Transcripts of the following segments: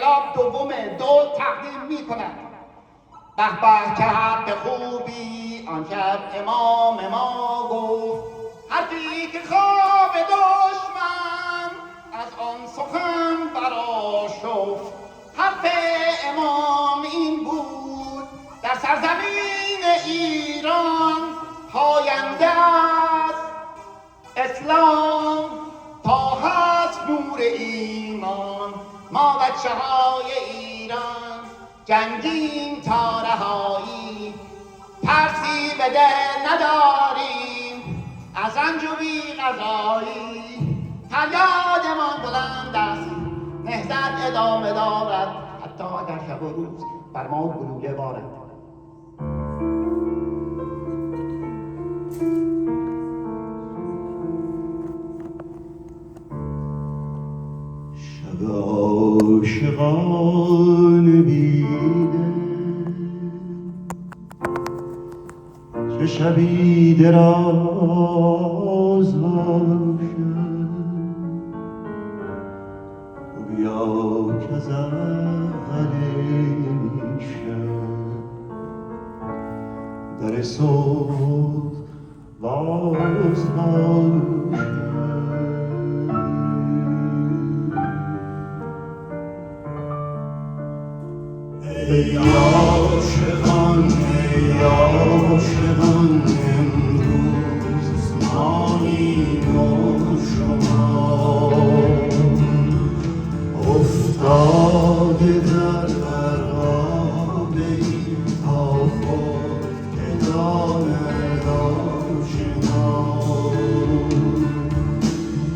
انقلاب دوم دو تقدیم می کند. به به که حق خوبی آن شب امام ما گفت، حرفی که خواب دشمن از آن سخن برآشفت. حرف امام این بود در سرزمین ایران پاینده است اسلام تا هست نور ایمان. ما بچه های ایران جنگیم تا رهایی، ترسی به دل نداریم از رنج و بی‌غذایی. فریادمان بلند است، نهضت ادامه دارد حتی اگر شب و روز بر ما گلوله بارد. شب عاشقان بیده چه شبی دراز باشد، و بیا که از اول شب در صبح باز باشد. ای عاشقان امروز ماییم و شما افتاده در غرقاب این آفاق که داند آشنا.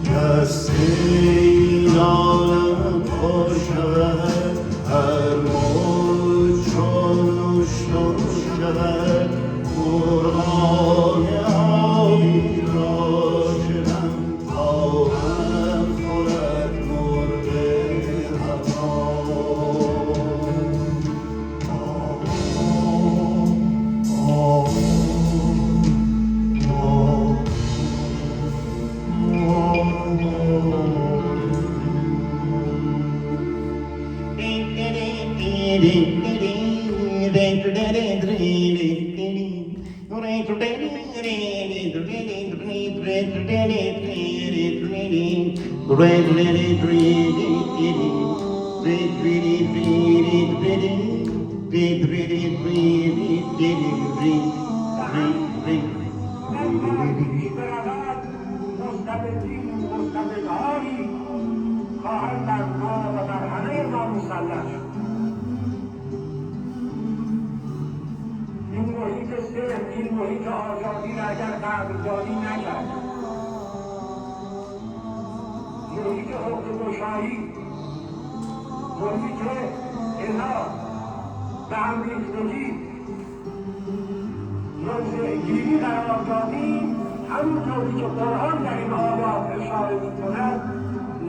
دست این عالم باشد هر موج چون شود، مرغان آبی را شدم تا هم خورد مرغ خواهد در ما و در همه ما مسلح شد. این محیط صلح، این محیط آزادی را اگر قدردانی نکرد، محیط حقوق‌گشایی، محیط اصلاح و همریختگی، موضع‌گیری قرار دادیم، همونطوری که قرآن در این آیات اشاره می‌کند،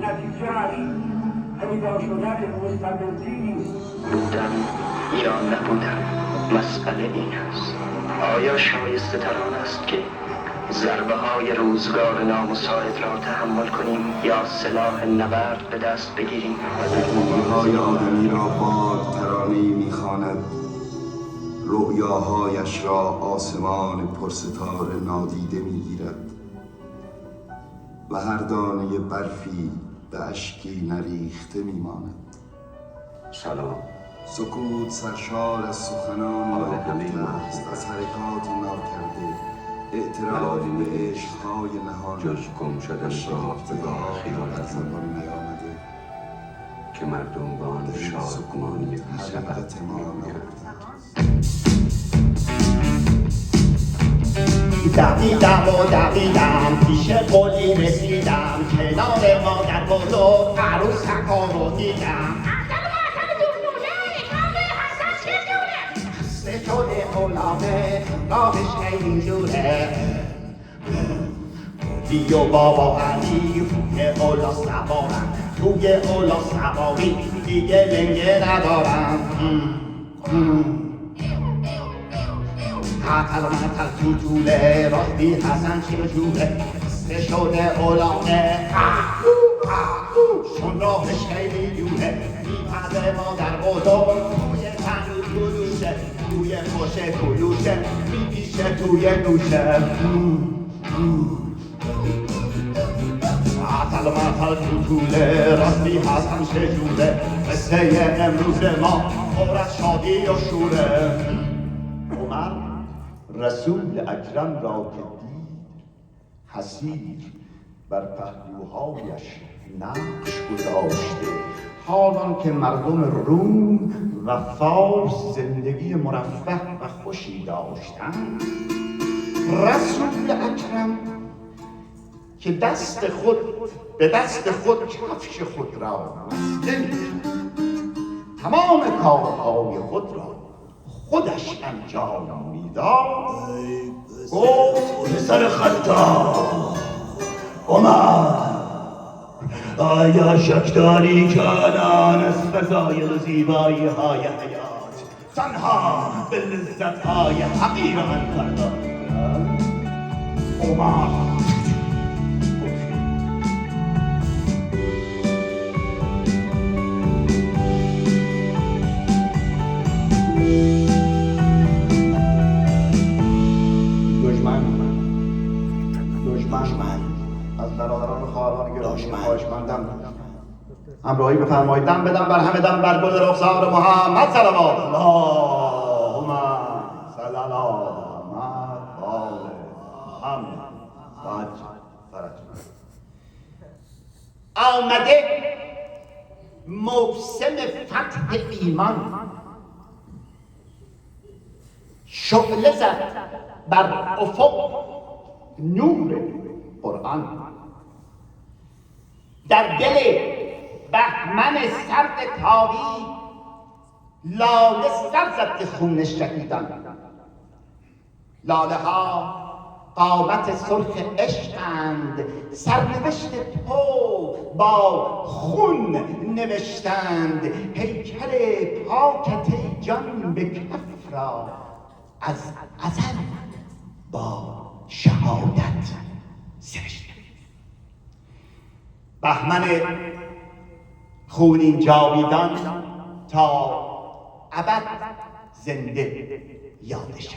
نتیجه‌اش پیدا شدن مستبدی نیست. بودم یا نبودم، مسئله این است: آیا شایسته تر آن است که ضربه های روزگار نامساعد را تحمل کنیم یا سلاح نبرد به دست بگیریم؟ روح‌های آدمی را باد ترانه‌ای می‌خواند، رؤیاهایش را آسمان پرستاره نادیده می‌گیرد و هر دانه برفی به اشکی نریخته می‌ماند. سلام. سکوت سرشار از سخنان ناگفته است، از حرکات ناکرده، اعتراف به عشق‌های نهان جز گم شدن شکافتگاه خیال از زبان نیامده که مردم با آن شادمانی بی سبب حقیقت ما می‌گردند. دویدم پیش قلی رسیدم، کنار مادر بزرگ عروس تکا رو دیدم. خسته شده غلامه راهش خیلی جوره، بی و بابا علی روی اولا سوارم، توی اولا سواری دیگه لنگه ندارم. حتل تو جوله راستی حسن چی به جوله، خسته شده غلامه شون راهش خیلی جوره، میپده مادر بزرگ توی تنو کلوشه توی خوشه کلوشه میپیشه توی نوشه عطل معطل توتوله راستی هست هم شجوره قصه امروز ما پر از شادی و شوره عمر رسول اکرم را که دید حسیر بر پهلوهایش نقش گذاشته حالان که مردم روم و فارس زندگی مرفه و خوشی داشتند رسول اکرم که به دست خود کفش خود را بسته می‌کرد تمام کارهای خود را خودش انجام میداد گفت پسر خطاب عمر آیا شک داری که آنان از فضایل زیبایی های حیات تنها به لذت های حقیر من پرداختند عمر دشمن از برادران و خواهران گرامی خواهشمندم همراهی بفرمایید دم بدم بر همه دم بر گل رخسار محمد صلوات اللهم صل علی محمد و آل محمد فرج آمده موسم فتح ایمان شعله زد بر افق نور قرآن در دل بهمن سرد تاریک لاله سر زد به خون شهیدان لاله ها قامت سرخ عشقند سرنوشت تو با خون نوشتند پیکر پاکت ای جان به کف را از ازل با شهادت سرشته بهمن خونین جاویدان تا ابد زنده یادش